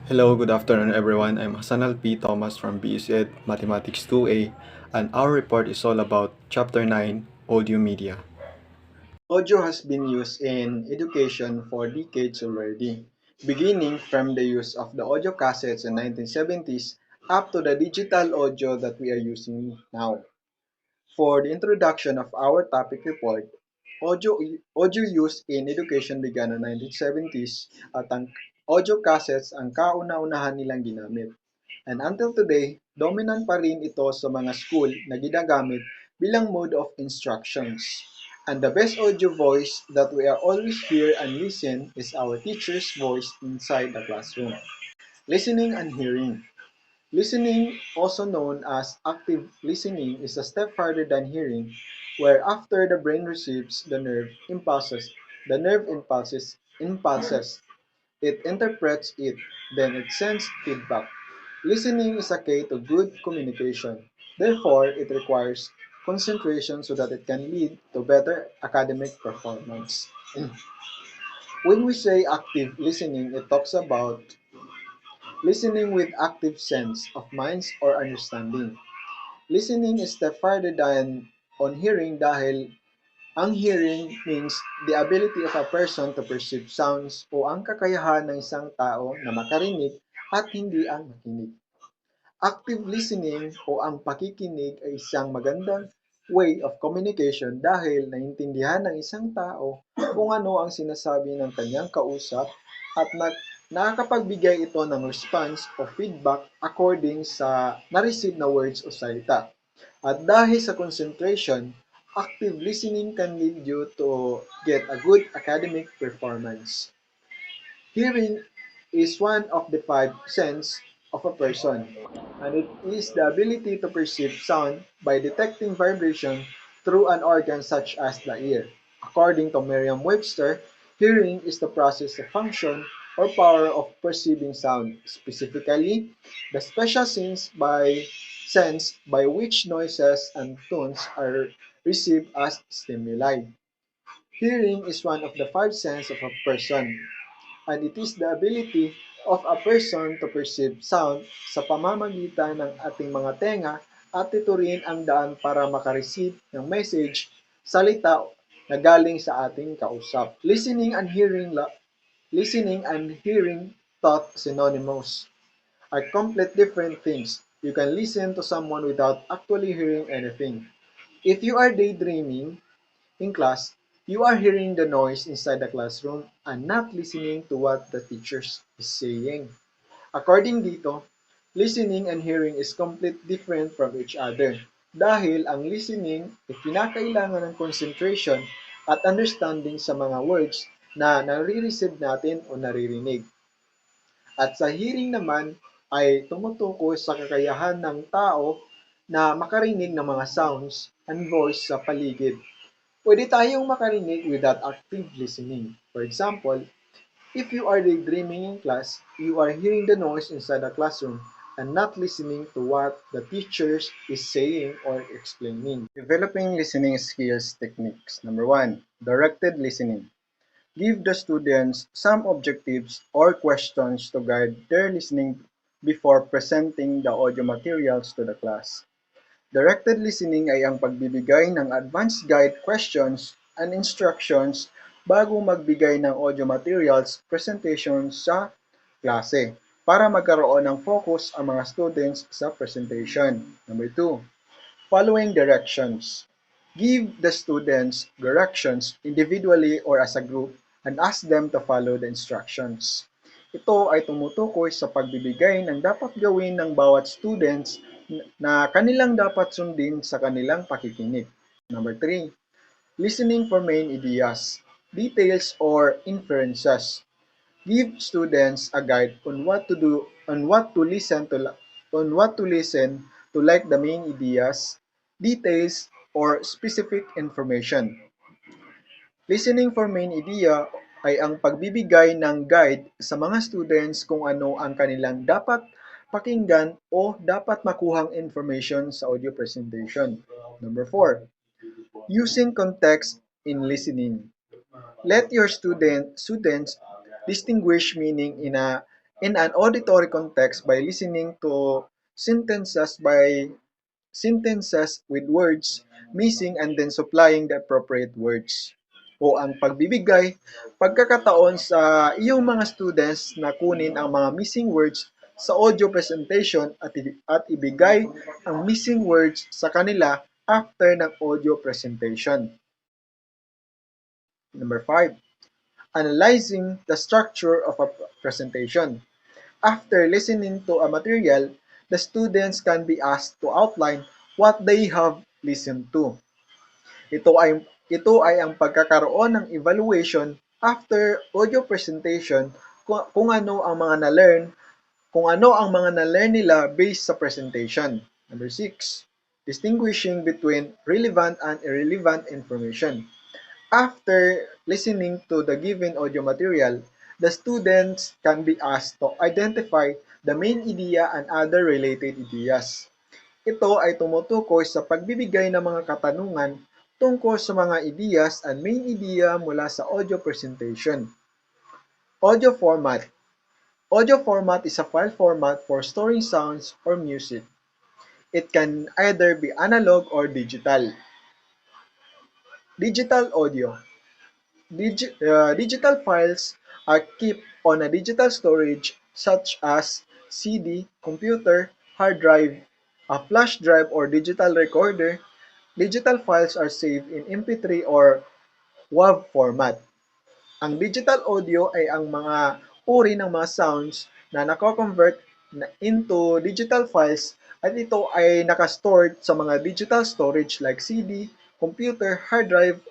Hello, good afternoon everyone. I'm Hassanal P. Thomas from BSED Mathematics 2A, and our report is all about Chapter 9, Audio Media. Audio has been used in education for decades already, beginning from the use of the audio cassettes in 1970s up to the digital audio that we are using now. For the introduction of our topic report, audio, audio use in education began in 1970s at ang audio cassettes ang kauna-unahan nilang ginamit. And until today, dominant pa rin ito sa mga school na ginagamit bilang mode of instructions. And the best audio voice that we are always hear and listen is our teacher's voice inside the classroom. Listening and hearing. Listening, also known as active listening, is a step further than hearing, where after the brain receives the nerve impulses, it interprets it, then it sends feedback. Listening is a key to good communication. Therefore, it requires concentration so that it can lead to better academic performance. When we say active listening, it talks about listening with active sense of minds or understanding. Listening is step further than on hearing dahil ang hearing means the ability of a person to perceive sounds o ang kakayahan ng isang tao na makarinig at hindi ang makinig. Active listening o ang pakikinig ay isang magandang way of communication dahil naintindihan ng isang tao kung ano ang sinasabi ng kanyang kausap at nakakapagbigay ito ng response o feedback according sa na-receive na words o salita. At dahil sa concentration, active listening can lead you to get a good academic performance. Hearing is one of the five senses of a person, and it is the ability to perceive sound by detecting vibration through an organ such as the ear. According to Merriam-Webster, hearing is the process of function or power of perceiving sound, specifically the special sense by which noises and tones are received as stimuli. Hearing is one of the five senses of a person, and it is the ability of a person to perceive sound sa pamamagitan ng ating mga tenga at ito rin ang daan para makareceive ng message, salita na galing sa ating kausap. Listening and hearing thought synonymous are complete different things. You can listen to someone without actually hearing anything. If you are daydreaming, in class, you are hearing the noise inside the classroom and not listening to what the teacher is saying. According dito, listening and hearing is completely different from each other. Dahil ang listening ay kinakailangan ng concentration at understanding sa mga words na nare-receive natin o naririnig. At sa hearing naman ay tumutukoy sa kakayahan ng tao na makarinig ng mga sounds and voice sa paligid. Pwede tayong makarinig without active listening. For example, if you are daydreaming in class, you are hearing the noise inside the classroom and not listening to what the teacher is saying or explaining. Developing listening skills techniques. Number 1, directed listening. Give the students some objectives or questions to guide their listening before presenting the audio materials to the class. Directed listening ay ang pagbibigay ng advanced guide questions and instructions bago magbigay ng audio materials presentation sa klase para magkaroon ng focus ang mga students sa presentation. Number 2, following directions. Give the students directions individually or as a group and ask them to follow the instructions. Ito ay tumutukoy sa pagbibigay ng dapat gawin ng bawat students na kanilang dapat sundin sa kanilang pakikinig. Number 3, listening for main ideas, details or inferences. Give students a guide on what to do, on what to listen to like the main ideas, details, or specific information. Listening for main idea ay ang pagbibigay ng guide sa mga students kung ano ang kanilang dapat pakinggan o dapat makuhang information sa audio presentation. Number 4, using context in listening. Let your students distinguish meaning in an auditory context by listening to sentences by sentences with words missing and then supplying the appropriate words. O ang pagbibigay, pagkakataon sa iyong mga students na kunin ang mga missing words sa audio presentation at ibigay ang missing words sa kanila after ng audio presentation. Number 5. Analyzing the structure of a presentation. After listening to a material, the students can be asked to outline what they have listened to. Ito ay ang pagkakaroon ng evaluation after audio presentation kung ano ang mga na-learn, kung ano ang mga na-learn nila based sa presentation. Number 6. Distinguishing between relevant and irrelevant information. After listening to the given audio material, the students can be asked to identify the main idea and other related ideas. Ito ay tumutukoy sa pagbibigay ng mga katanungan tungkol sa mga ideas and main idea mula sa audio presentation. Audio format. Audio format is a file format for storing sounds or music. It can either be analog or digital. Digital audio. Digital files are kept on a digital storage such as CD, computer, hard drive, a flash drive or digital recorder. Digital files are saved in MP3 or WAV format. Ang digital audio ay ang mga uri ng mga sounds na nako-convert into digital files at ito ay naka-stored sa mga digital storage like CD, computer, hard drive,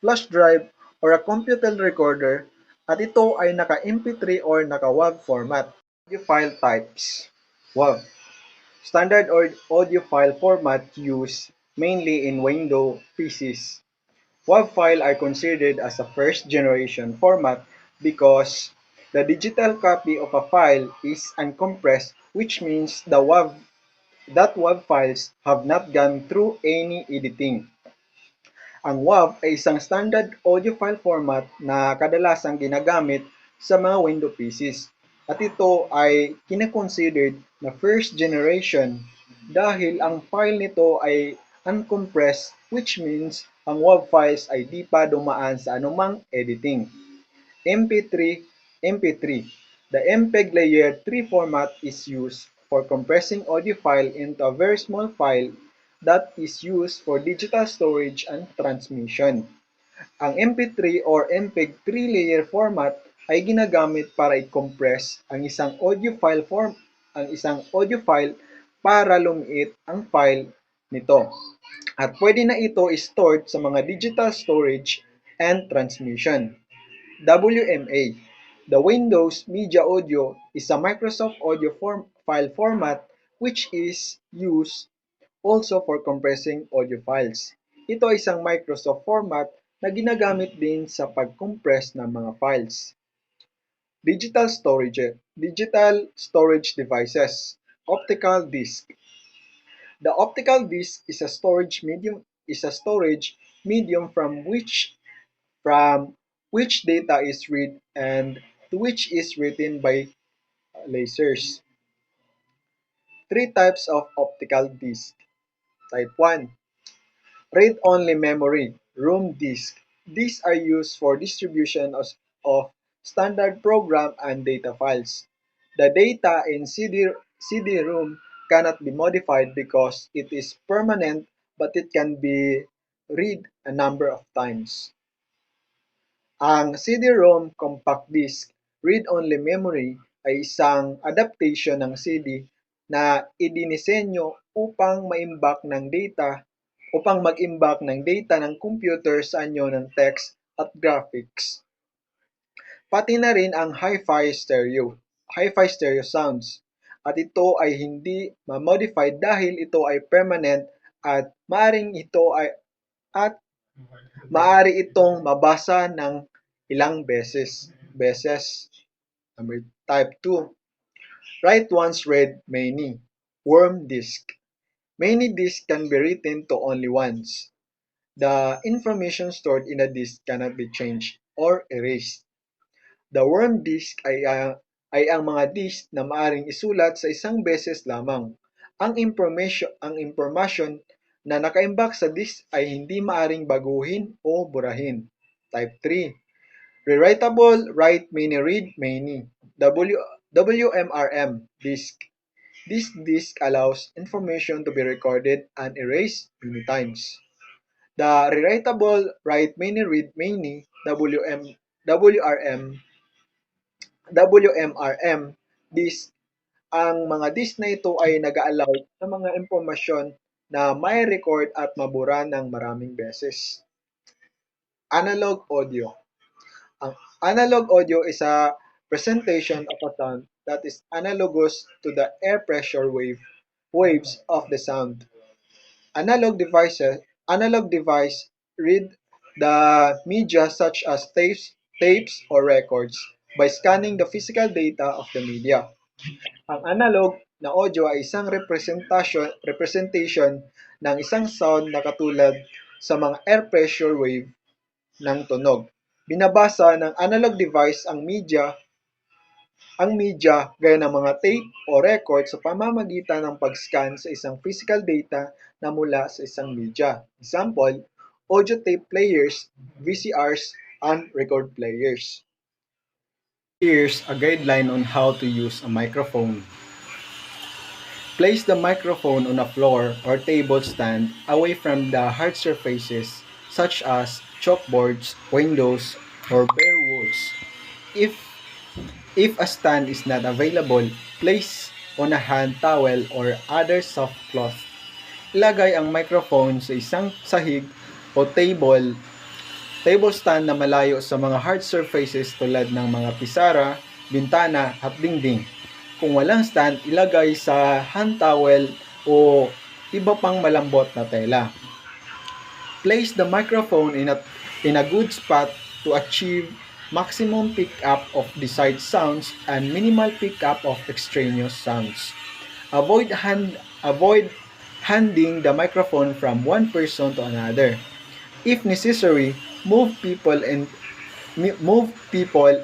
flash drive, or a computer recorder at ito ay naka-MP3 or naka-WAV format. Audio file types. WAV. Standard audio file format used mainly in Windows PCs. WAV files are considered as a first-generation format because the digital copy of a file is uncompressed, which means that WAV files have not gone through any editing. Ang WAV ay isang standard audio file format na kadalasang ginagamit sa mga Windows PCs at ito ay kine-considered na first generation dahil ang file nito ay uncompressed, which means ang WAV files ay di pa dumaan sa anumang editing. MP3 MP3. The MPEG Layer 3 format is used for compressing audio file into a very small file that is used for digital storage and transmission. Ang MP3 or MPEG 3-layer format ay ginagamit para i-compress ang isang audio file para lumiit ang file nito. At pwede na ito i-stored sa mga digital storage and transmission. WMA. The Windows Media Audio is a Microsoft audio file format which is used also for compressing audio files. Ito ay isang Microsoft format na ginagamit din sa pag-compress ng mga files. Digital storage devices. Optical disc. The optical disc is a storage medium from which data is read and to which is written by lasers. Three types of optical disc. Type 1. Read-only memory, room disk. These are used for distribution of standard program and data files. The data in CD-ROM cannot be modified because it is permanent, but it can be read a number of times. Ang CD-ROM compact disc read-only memory ay isang adaptation ng CD na idinisenyo upang mag-imbak ng data ng computer sa anyo ng text at graphics. Pati na rin ang hi-fi stereo sounds. At ito ay hindi ma-modify dahil ito ay permanent at maaari itong mabasa ng ilang beses. Type 2. Write once read many. Worm disk. Many disks can be written to only once. The information stored in a disk cannot be changed or erased. The worm disk ay ang mga disk na maaring isulat sa isang beses lamang. Ang impormasyon na nakaimbak sa disk ay hindi maaring baguhin o burahin. Type 3. Rewritable Write Many Read Many WMRM disk. This disk allows information to be recorded and erased many times. The Rewritable Write Many Read Many WRM WMRM disk. Ang mga disk na ito ay nag-a-allow sa mga impormasyon na may record at mabura ng maraming beses. Analog audio. Ang analog audio is a presentation of a sound that is analogous to the air pressure waves of the sound. Analog device read the media such as tapes or records by scanning the physical data of the media. Ang analog na audio ay isang representation ng isang sound na katulad sa mga air pressure wave ng tunog. Binabasa ng analog device ang media gaya ng mga tape o record sa pamamagitan ng pag-scan sa isang physical data na mula sa isang media. Example, audio tape players, VCRs, and record players. Here's a guideline on how to use a microphone. Place the microphone on a floor or table stand away from the hard surfaces such as chalkboards, windows, or bare walls. If a stand is not available, place on a hand towel or other soft cloth. Ilagay ang microphone sa isang sahig o table stand na malayo sa mga hard surfaces tulad ng mga pisara, bintana at dingding. Kung walang stand, ilagay sa hand towel o iba pang malambot na tela. Place the microphone in a good spot to achieve maximum pickup of desired sounds and minimal pickup of extraneous sounds. Avoid handing the microphone from one person to another. If necessary, move people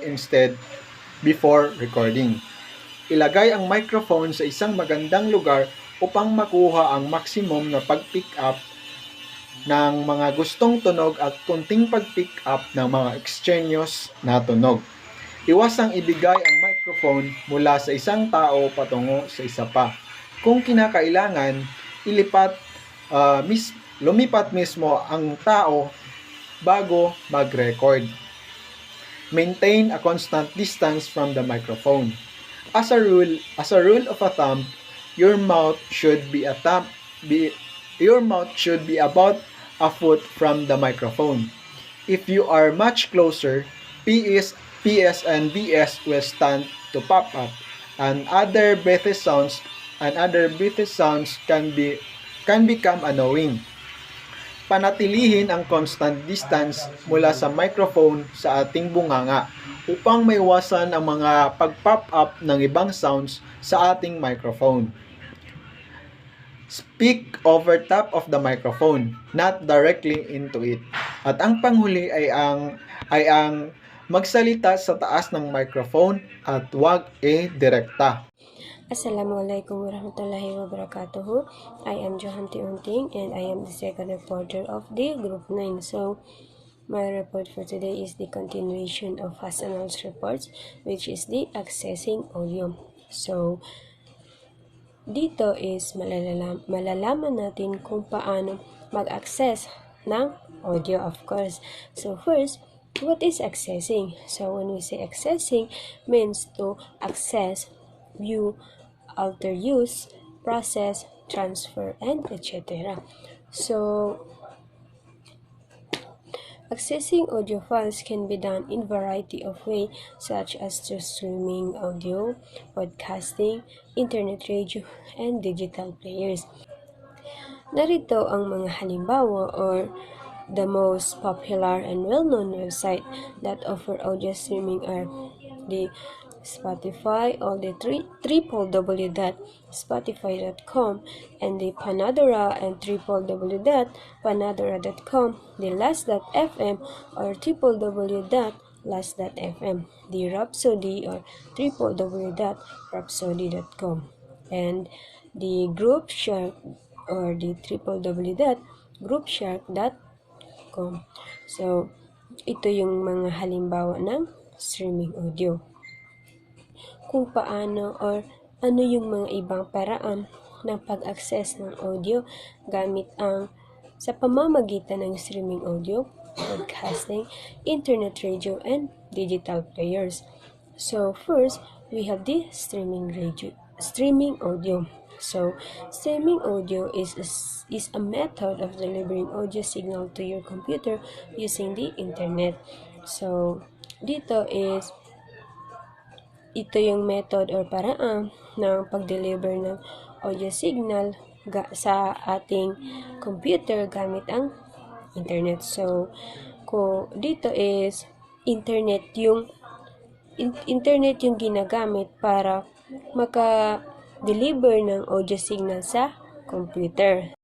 instead before recording. Ilagay ang microphone sa isang magandang lugar upang makuha ang maximum na pag-pick up ng mga gustong tunog at kunting pag-pick up ng mga extraneous na tunog. Iwasang ibigay ang microphone mula sa isang tao patungo sa isa pa. Kung kinakailangan, lumipat mismo ang tao bago mag-record. Maintain a constant distance from the microphone. As a rule of thumb, your mouth should be about a foot from the microphone. If you are much closer, PS and VS will stand to pop up, and other breathy sounds can become annoying. Panatilihin ang constant distance mula sa microphone sa ating bunganga upang maiwasan ang mga pag-pop up ng ibang sounds sa ating microphone. Speak over top of the microphone, not directly into it. At ang panghuli ay ang magsalita sa taas ng microphone at huwag direkta. Assalamualaikum warahmatullahi wabarakatuh. I am Johan Unting and I am the second reporter of the Group 9. So, my report for today is the continuation of Hassanal's reports, which is the accessing audio. So, dito is malalaman natin kung paano mag-access ng audio, of course. So, first, what is accessing? So, when we say accessing, means to access, view, alter use, process, transfer, and etc. So, accessing audio files can be done in variety of ways such as through streaming audio, podcasting, internet radio, and digital players. Narito ang mga halimbawa or the most popular and well-known website that offer audio streaming are the Spotify, all the www.spotify.com, and the Panadora and www.panadora.com, the Last.fm or www.last.fm, last.fm, the Rhapsody or www.rhapsody.com, and the Group Shark or the www.groupshark.com. So, ito yung mga halimbawa ng streaming audio. Kung paano or ano yung mga ibang paraan ng pag-access ng audio gamit sa pamamagitan ng streaming audio, podcasting, internet radio, and digital players. So first, we have the streaming audio. So streaming audio is a method of delivering audio signal to your computer using the internet. So ito yung method or paraan ng pag-deliver ng audio signal sa ating computer gamit ang internet. So, dito is internet yung ginagamit para maka-deliver ng audio signal sa computer.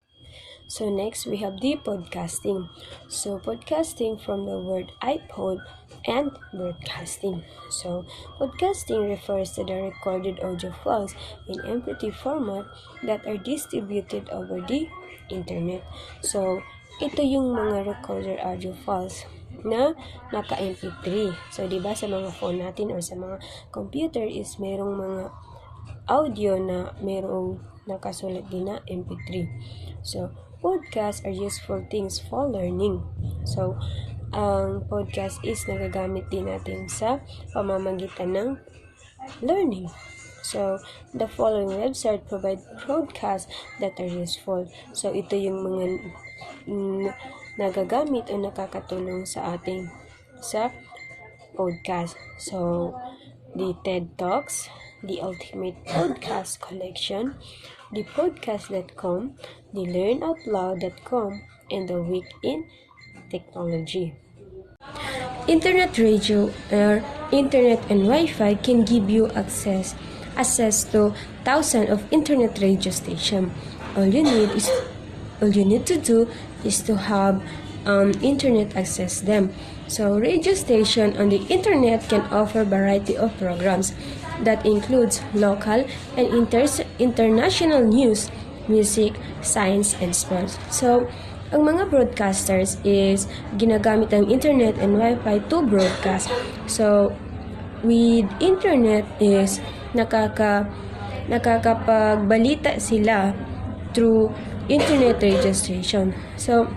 So next, we have the podcasting. So podcasting from the word iPod and broadcasting. So podcasting refers to the recorded audio files in MP3 format that are distributed over the internet. So ito yung mga recorded audio files na naka-MP3. So diba sa mga phone natin or sa mga computer is merong mga audio na merong nakasulat din na MP3. So podcasts are useful things for learning. So, ang podcast is nagagamit din natin sa pamamagitan ng learning. So, the following website provide podcasts that are useful. So, ito yung mga nagagamit o nakakatulong sa ating sa podcast. So, the TED Talks, the Ultimate Podcast Collection, the Podcast.com, the LearnOutLoud.com, and the Week in Technology. Internet radio or internet and Wi-Fi can give you access to thousands of internet radio stations. All you need to do is to have internet access them. So radio station on the internet can offer variety of programs that includes local and international news, music, science, and sports. So, ang mga broadcasters is ginagamit ang internet and Wi-Fi to broadcast. So, with internet is nakakapagbalita sila through internet radio station. So,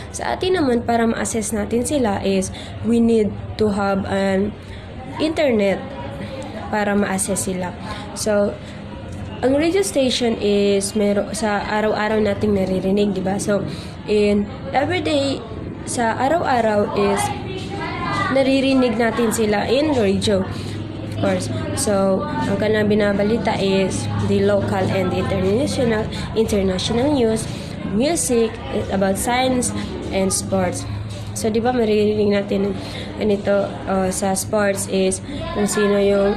sa atin naman, para ma-access natin sila is we need to have an internet para ma-access sila. So, ang radio station is sa araw-araw nating naririnig, di ba? So, in everyday, sa araw-araw is naririnig natin sila in radio, of course. So, ang kanang binabalita is the local and the international news, music, about science, and sports. So, di ba maririnig natin ganito sa sports is kung sino yung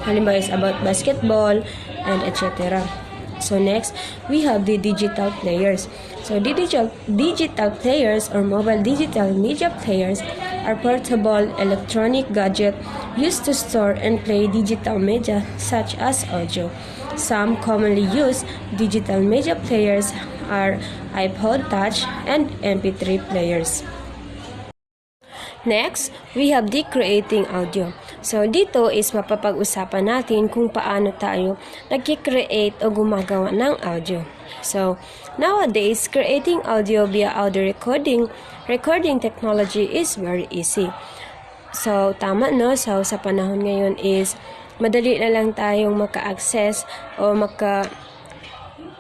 halimbawa is about basketball and etc. So next, we have the digital players. So digital players or mobile digital media players are portable electronic gadget used to store and play digital media such as audio. Some commonly used digital media players are iPod Touch and MP3 players. Next, we have the creating audio. So, dito is mapapag-usapan natin kung paano tayo nag-create o gumagawa ng audio. So, nowadays, creating audio via audio recording technology is very easy. So, tama no? So, sa panahon ngayon is madali na lang tayong maka-access o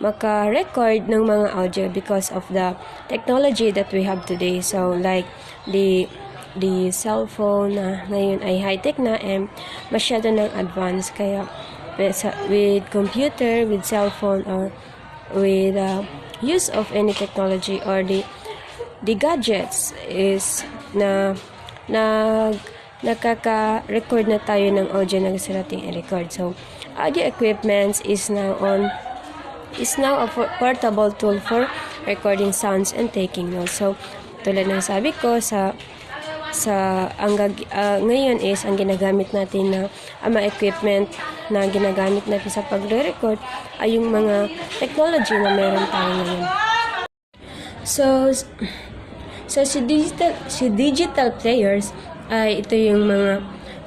maka-record ng mga audio because of the technology that we have today. So, like the cellphone na ngayon ay high-tech na and masyado ng advance. Kaya with computer, with cellphone, or with use of any technology or the gadgets is nakaka-record na tayo ng audio na gusto nating i-record. So, audio equipment is now a portable tool for recording sounds and taking notes. So, tulad ng sabi ko, sa ngayon is ang ginagamit natin na mga equipment na ginagamit natin sa pagre-record ay yung mga technology na meron tayo ngayon. So si digital players ay ito yung mga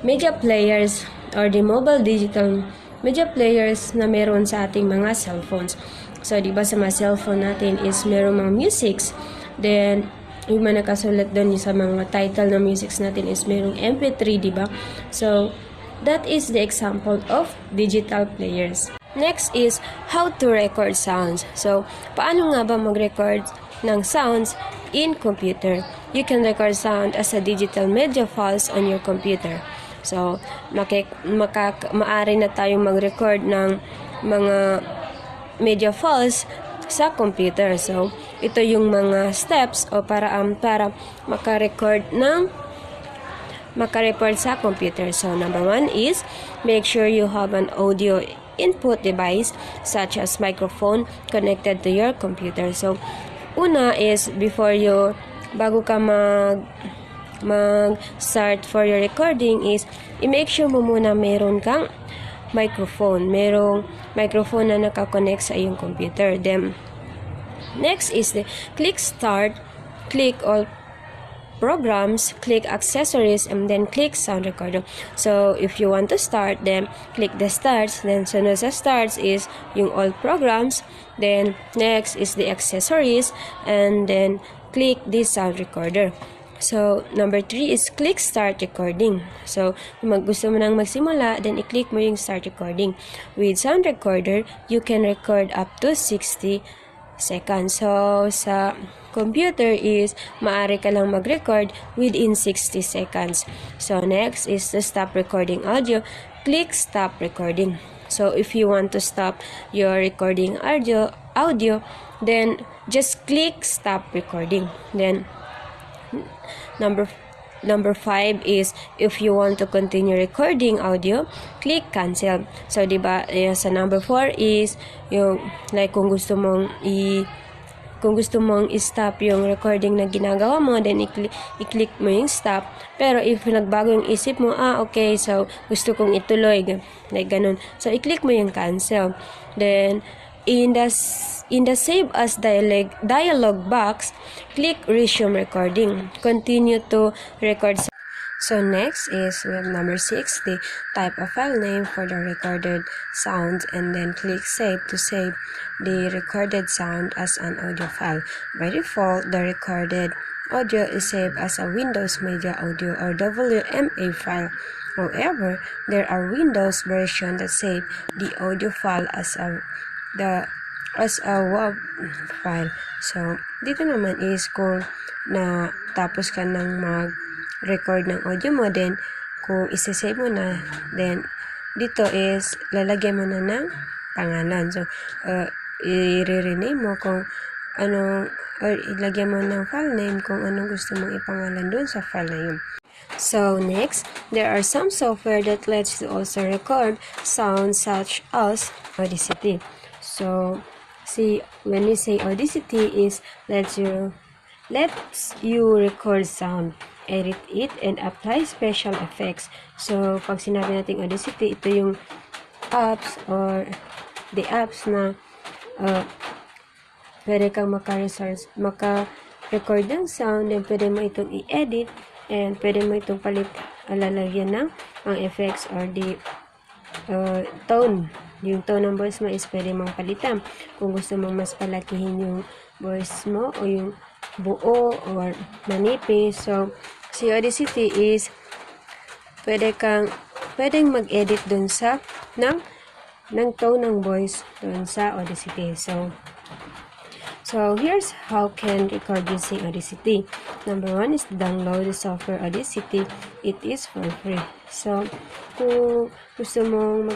media players or the mobile digital media players na meron sa ating mga cellphones. So, di ba sa mga cellphone natin is meron mga musics, then yung mga nakasulat doon sa mga title ng musics natin is merong MP3, di ba? So, that is the example of digital players. Next is how to record sounds. So, paano nga ba mag-record ng sounds in computer? You can record sound as a digital media files on your computer. So, maaari na tayong mag-record ng mga media files sa computer. So, ito yung mga steps o para maka-record sa computer. So, number 1 is make sure you have an audio input device such as microphone connected to your computer. So, una is bago ka mag-start for your recording is i-make sure mo muna meron kang merong microphone na nakakonect sa iyong computer. Then, next is click start, click all programs, click accessories, and then click sound recorder. So, if you want to start, then click the starts. Then, sunod sa starts is yung all programs. Then, next is the accessories, and then click this sound recorder. So, number 3 is click start recording. So, kung gusto mo nang magsimula, then i-click mo yung start recording. With sound recorder, you can record up to 60 seconds. So, sa computer is maaari ka lang mag-record within 60 seconds. So, next is to stop recording audio. Click stop recording. So, if you want to stop your recording audio, then just click stop recording. Then, Number 5 is if you want to continue recording audio, click cancel. So, diba, sa number 4 is yung like kung gusto mong i-stop yung recording na ginagawa mo, then i-click mo yung stop. Pero if nagbago yung isip mo, okay, so gusto kong ituloy, like ganun. So, i-click mo yung cancel. Then, in the save as dialog box, click resume recording. Continue to record. So next is with number 6, the type a file name for the recorded sound, and then click save to save the recorded sound as an audio file. By default, the recorded audio is saved as a Windows Media Audio or WMA file. However, there are Windows versions that save the audio file as a WAV file. So, dito naman is kung tapos ka nang mag-record ng audio mo, then kung isasave mo na, then dito is lalagyan mo na ng pangalan. So, i-rename mo kung anong, or ilagyan mo ng file name kung anong gusto mong ipangalan dun sa file na yun. So, next, there are some software that lets you also record sounds such as Audacity. So, when we say Audacity is lets you record sound, edit it, and apply special effects. So, pag sinabi natin Audacity, ito yung apps or the apps na pwede kang maka-record ng sound, then pwede mo itong i-edit, and pwede mo itong lalagyan ng effects or the tone. Yung tone ng voice mo is pwede mong palitan. Kung gusto mong mas palakihin yung voice mo o yung buo or manipis. So, si Audacity is pwedeng mag-edit dun sa ng tone ng voice dun sa Audacity. So here's how can record using Audacity. Number 1 is download the software Audacity. It is for free. So, kung gusto mong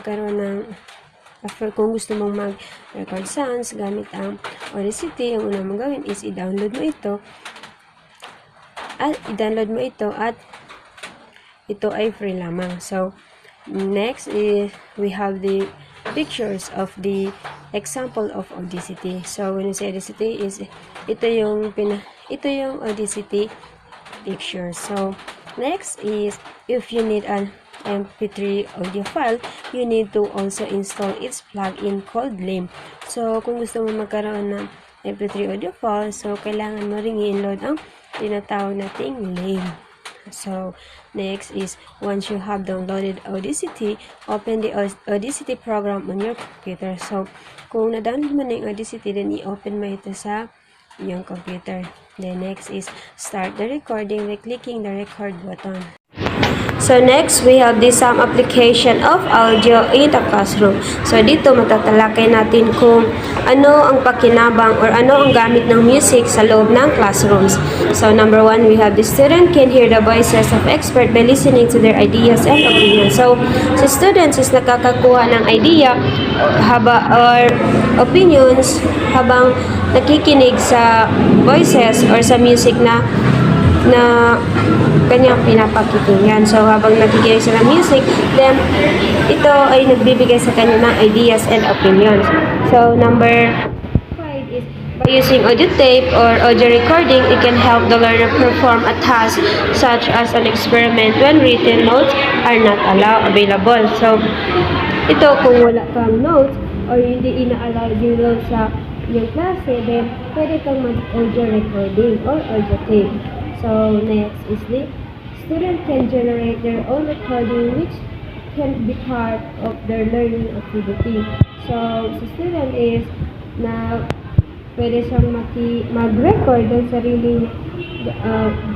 mag-record sounds gamit ang Audacity, ang una mong gawin is i-download mo ito at ito ay free lamang. So, next is we have the pictures of the example of Audacity. So, when you say Audacity is ito yung Audacity picture. So, Next is, if you need an MP3 audio file, you need to also install its plugin called Lame. So, kung gusto mo magkaroon ng MP3 audio file, so kailangan mo ring i-load ang tinatawag nating Lame. So, next is, once you have downloaded Audacity, open the Audacity program on your computer. So, kung na-download mo na yung Audacity, then i-open mo ito sa iyong computer. Then, next is, start the recording by clicking the record button. So next, we have the some application of audio in the classroom. So dito matatalakay natin kung ano ang pakinabang or ano ang gamit ng music sa loob ng classrooms. So number 1, we have the student can hear the voices of expert by listening to their ideas and opinions. So si students is nakakakuha ng idea or opinions habang nakikinig sa voices or sa music na kanyang pinapakikinggan. So, habang nakikinig sila ng music, then, ito ay nagbibigay sa kanya ng ideas and opinions. So, number 5 is, by using audio tape or audio recording, it can help the learner perform a task such as an experiment when written notes are not available. So, ito, kung wala kang notes or hindi ina-allow yung notes sa yung klase, then, pwede kang mag-audio recording or audio tape. So, next is the student can generate their own recording which can be part of their learning activity. So, sa student is na pwede siyang mag-record ng sarili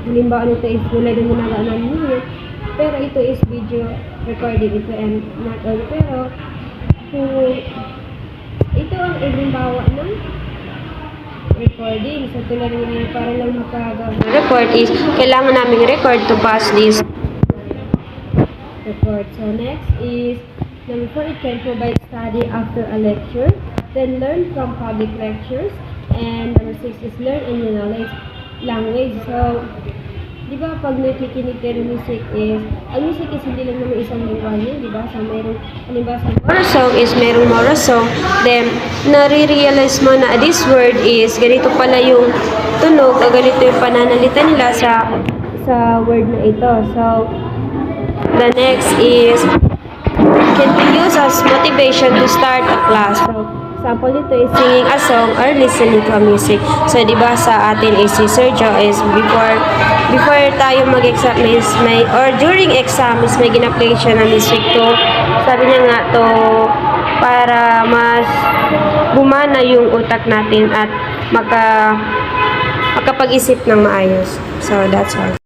halimbawa nito is tulad ng ginagawa ng music, pero ito is video recording, ito and not audio, pero kung ito ang halimbawa ng recording. So, tulad ng para lang makagawa record is, kailangan namin record to pass this record. So, next is, number 4, it can provide study after a lecture, then learn from public lectures, and number 6 is learn a new language. So, di ba pag nakikinig kayo ng music is, ang music is hindi lang naman isang lingwahe, di ba? So, mayroong, halimbawa sa Mora song is mayroong Mora song, then, nare-realize mo na this word is, ganito pala yung tunog, o ganito yung pananalita nila sa word na ito. So, the next is, can be used as motivation to start a class. So, example nito is singing a song or listening to a music. So, di ba sa atin is si Sir Joe is before tayo mag-exam is or during exam is may gina-play siya ng music to. Sabi niya nga to para mas gumana yung utak natin at makapag-isip ng maayos. So, that's all.